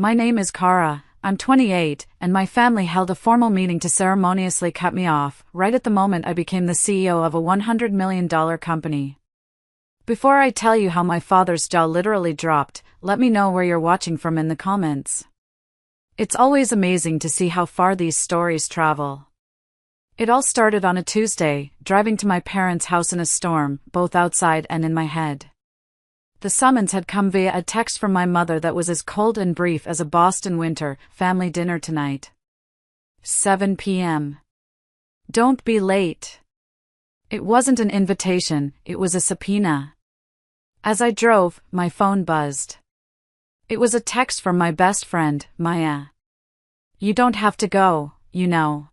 My name is CARA, I'm 28, and my family held a formal meeting to ceremoniously cut me off, right at the moment I became the CEO of a $100 million company. Before I tell you how my father's jaw literally dropped, let me know where you're watching from in the comments. It's always amazing to see how far these stories travel. It all started on a Tuesday, driving to my parents' house in a storm, both outside and in my head. The summons had come via a text from my mother that was as cold and brief as a Boston winter: family dinner tonight. 7 p.m. Don't be late. It wasn't an invitation, it was a subpoena. As I drove, my phone buzzed. It was a text from my best friend, Maya. You don't have to go, you know.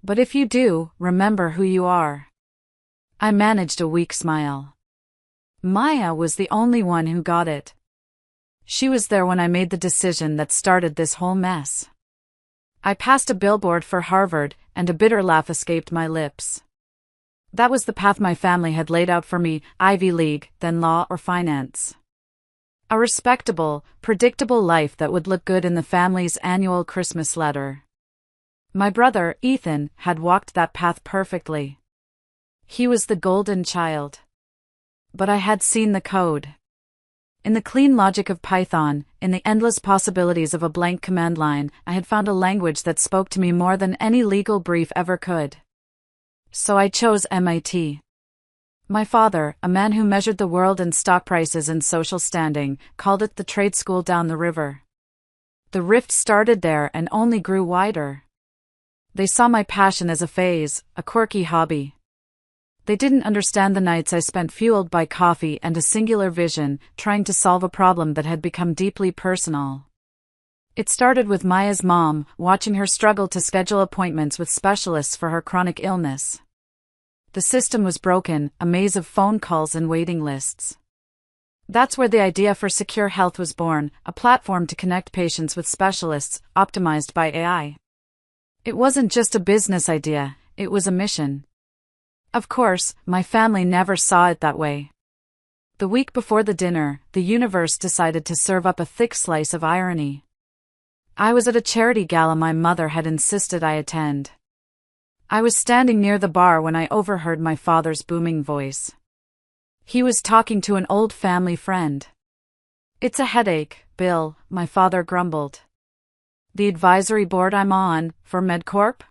But if you do, remember who you are. I managed a weak smile. Maya was the only one who got it. She was there when I made the decision that started this whole mess. I passed a billboard for Harvard, and a bitter laugh escaped my lips. That was the path my family had laid out for me: Ivy League, then law or finance. A respectable, predictable life that would look good in the family's annual Christmas letter. My brother, Ethan, had walked that path perfectly. He was the golden child. But I had seen the code. In the clean logic of Python, in the endless possibilities of a blank command line, I had found a language that spoke to me more than any legal brief ever could. So I chose MIT. My father, a man who measured the world in stock prices and social standing, called it the trade school down the river. The rift started there and only grew wider. They saw my passion as a phase, a quirky hobby. They didn't understand the nights I spent fueled by coffee and a singular vision, trying to solve a problem that had become deeply personal. It started with Maya's mom, watching her struggle to schedule appointments with specialists for her chronic illness. The system was broken, a maze of phone calls and waiting lists. That's where the idea for Secure Health was born, a platform to connect patients with specialists, optimized by AI. It wasn't just a business idea, it was a mission. Of course, my family never saw it that way. The week before the dinner, the universe decided to serve up a thick slice of irony. I was at a charity gala my mother had insisted I attend. I was standing near the bar when I overheard my father's booming voice. He was talking to an old family friend. "It's a headache, Bill," my father grumbled. "The advisory board I'm on, for MedCorp?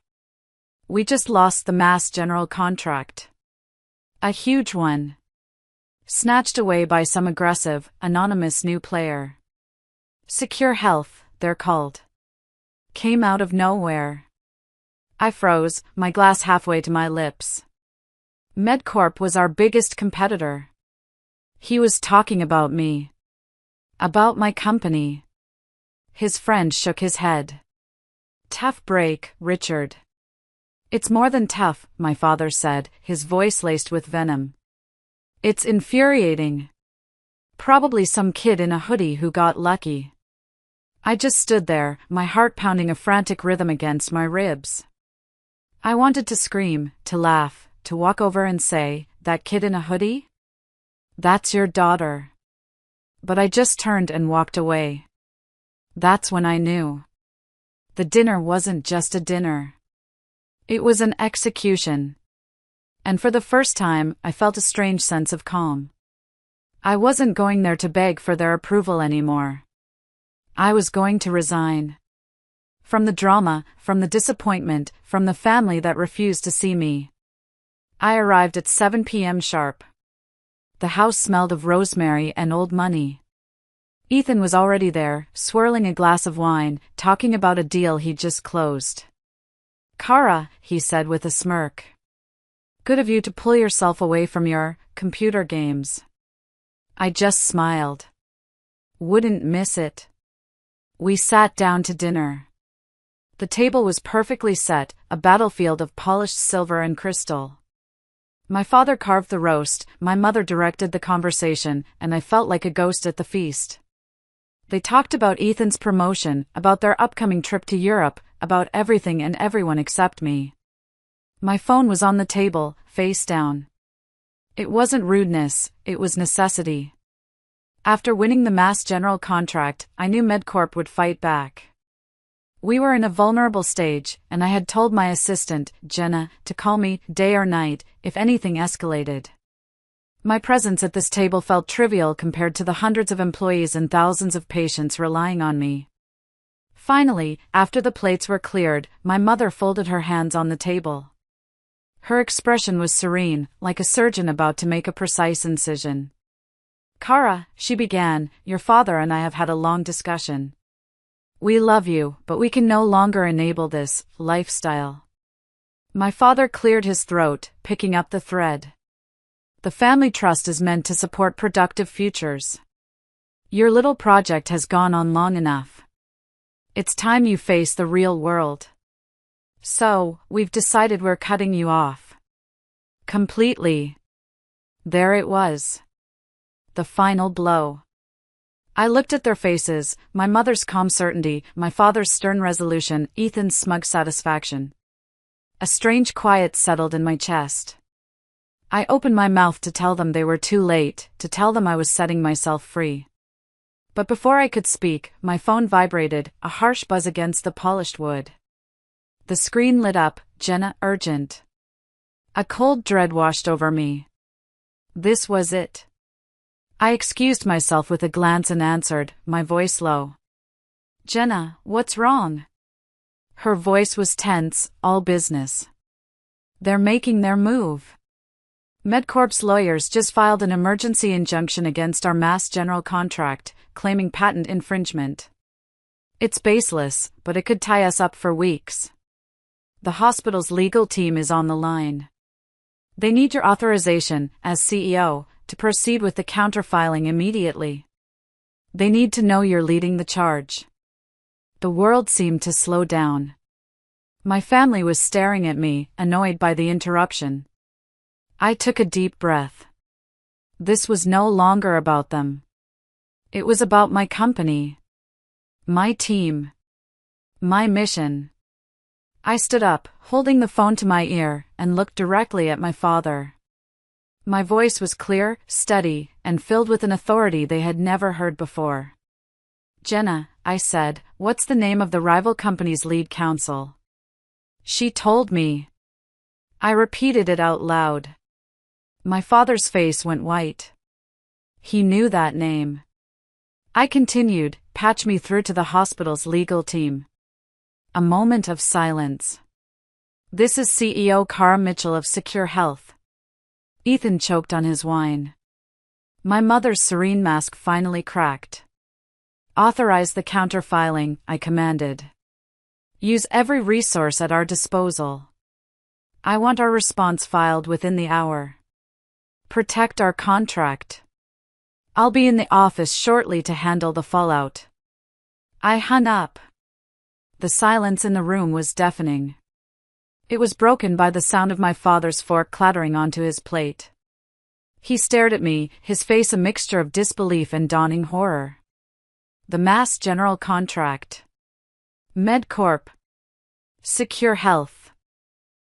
We just lost the Mass General contract. A huge one. Snatched away by some aggressive, anonymous new player. Secure Health, they're called. Came out of nowhere." I froze, my glass halfway to my lips. MedCorp was our biggest competitor. He was talking about me. About my company. His friend shook his head. "Tough break, Richard." "It's more than tough," my father said, his voice laced with venom. "It's infuriating. Probably some kid in a hoodie who got lucky." I just stood there, my heart pounding a frantic rhythm against my ribs. I wanted to scream, to laugh, to walk over and say, "That kid in a hoodie? That's your daughter." But I just turned and walked away. That's when I knew. The dinner wasn't just a dinner. It was an execution. And for the first time, I felt a strange sense of calm. I wasn't going there to beg for their approval anymore. I was going to resign. From the drama, from the disappointment, from the family that refused to see me. I arrived at 7 p.m. sharp. The house smelled of rosemary and old money. Ethan was already there, swirling a glass of wine, talking about a deal he'd just closed. "CARA," he said with a smirk. "Good of you to pull yourself away from your computer games." I just smiled. Wouldn't miss it. We sat down to dinner. The table was perfectly set, a battlefield of polished silver and crystal. My father carved the roast, my mother directed the conversation, and I felt like a ghost at the feast. They talked about Ethan's promotion, about their upcoming trip to Europe, about everything and everyone except me. My phone was on the table, face down. It wasn't rudeness, it was necessity. After winning the Mass General contract, I knew MedCorp would fight back. We were in a vulnerable stage, and I had told my assistant, Jenna, to call me, day or night, if anything escalated. My presence at this table felt trivial compared to the hundreds of employees and thousands of patients relying on me. Finally, after the plates were cleared, my mother folded her hands on the table. Her expression was serene, like a surgeon about to make a precise incision. "CARA," she began, "your father and I have had a long discussion. We love you, but we can no longer enable this lifestyle." My father cleared his throat, picking up the thread. "The family trust is meant to support productive futures. Your little project has gone on long enough. It's time you face the real world. So, we've decided we're cutting you off. Completely." There it was. The final blow. I looked at their faces, my mother's calm certainty, my father's stern resolution, Ethan's smug satisfaction. A strange quiet settled in my chest. I opened my mouth to tell them they were too late, to tell them I was setting myself free. But before I could speak, my phone vibrated, a harsh buzz against the polished wood. The screen lit up, "Jenna, urgent." A cold dread washed over me. This was it. I excused myself with a glance and answered, my voice low. "Jenna, what's wrong?" Her voice was tense, all business. "They're making their move. MedCorp's lawyers just filed an emergency injunction against our Mass General contract, claiming patent infringement. It's baseless, but it could tie us up for weeks. The hospital's legal team is on the line. They need your authorization, as CEO, to proceed with the counterfiling immediately. They need to know you're leading the charge." The world seemed to slow down. My family was staring at me, annoyed by the interruption. I took a deep breath. This was no longer about them. It was about my company. My team. My mission. I stood up, holding the phone to my ear, and looked directly at my father. My voice was clear, steady, and filled with an authority they had never heard before. "Jenna," I said, "what's the name of the rival company's lead counsel?" She told me. I repeated it out loud. My father's face went white. He knew that name. I continued, "Patch me through to the hospital's legal team." A moment of silence. "This is CEO CARA Mitchell of Secure Health." Ethan choked on his wine. My mother's serene mask finally cracked. "Authorize the counterfiling," I commanded. "Use every resource at our disposal. I want our response filed within the hour. Protect our contract. I'll be in the office shortly to handle the fallout." I hung up. The silence in the room was deafening. It was broken by the sound of my father's fork clattering onto his plate. He stared at me, his face a mixture of disbelief and dawning horror. The Mass General contract. MedCorp. Secure Health.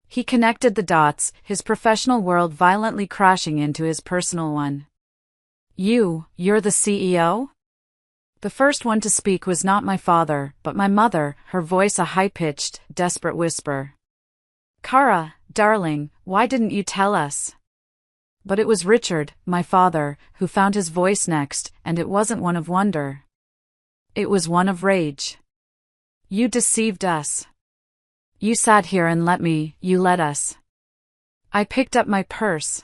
He connected the dots, his professional world violently crashing into his personal one. You're the CEO?" The first one to speak was not my father, but my mother, her voice a high-pitched, desperate whisper. "CARA, darling, why didn't you tell us?" But it was Richard, my father, who found his voice next, and it wasn't one of wonder. It was one of rage. "You deceived us. You sat here and you let us." I picked up my purse.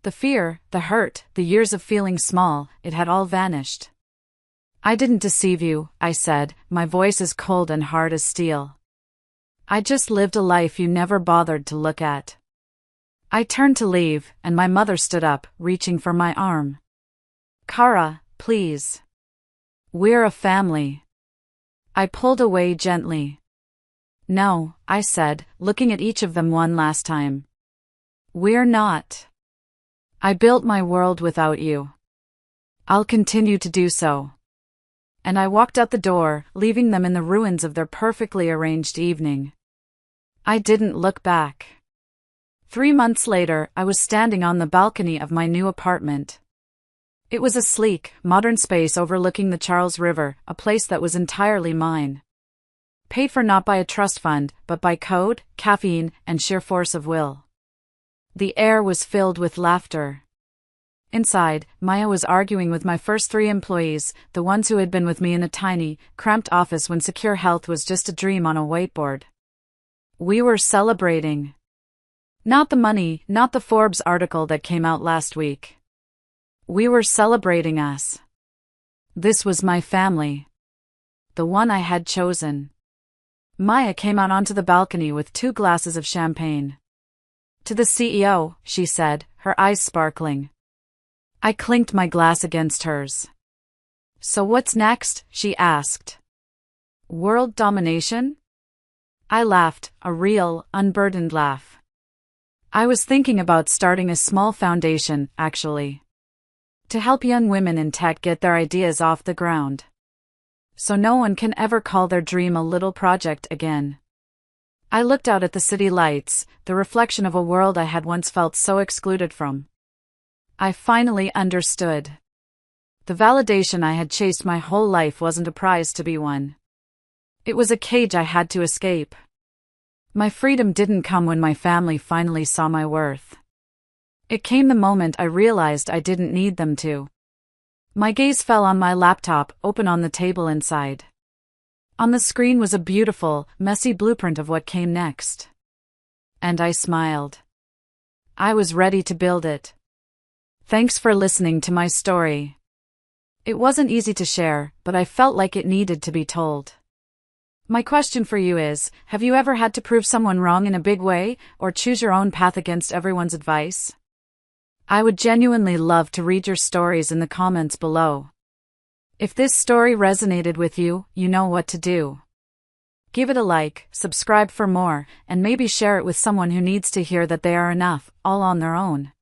The fear, the hurt, the years of feeling small, it had all vanished. "I didn't deceive you," I said, my voice as cold and hard as steel. "I just lived a life you never bothered to look at." I turned to leave, and my mother stood up, reaching for my arm. "CARA, please. We're a family." I pulled away gently. "No," I said, looking at each of them one last time. "We're not. I built my world without you. I'll continue to do so." And I walked out the door, leaving them in the ruins of their perfectly arranged evening. I didn't look back. 3 months later, I was standing on the balcony of my new apartment. It was a sleek, modern space overlooking the Charles River, a place that was entirely mine. Paid for not by a trust fund, but by code, caffeine, and sheer force of will. The air was filled with laughter. Inside, Maya was arguing with my first 3 employees, the ones who had been with me in a tiny, cramped office when secure health was just a dream on a whiteboard. We were celebrating. Not the money, not the Forbes article that came out last week. We were celebrating us. This was my family. The one I had chosen. Maya came out onto the balcony with 2 glasses of champagne. To the CEO, she said, her eyes sparkling. I clinked my glass against hers. So what's next? She asked. World domination? I laughed, a real, unburdened laugh. I was thinking about starting a small foundation, actually. To help young women in tech get their ideas off the ground. So no one can ever call their dream a little project again. I looked out at the city lights, the reflection of a world I had once felt so excluded from. I finally understood. The validation I had chased my whole life wasn't a prize to be won. It was a cage I had to escape. My freedom didn't come when my family finally saw my worth. It came the moment I realized I didn't need them to. My gaze fell on my laptop, open on the table inside. On the screen was a beautiful, messy blueprint of what came next. And I smiled. I was ready to build it. Thanks for listening to my story. It wasn't easy to share, but I felt like it needed to be told. My question for you is, have you ever had to prove someone wrong in a big way, or choose your own path against everyone's advice? I would genuinely love to read your stories in the comments below. If this story resonated with you, you know what to do. Give it a like, subscribe for more, and maybe share it with someone who needs to hear that they are enough, all on their own.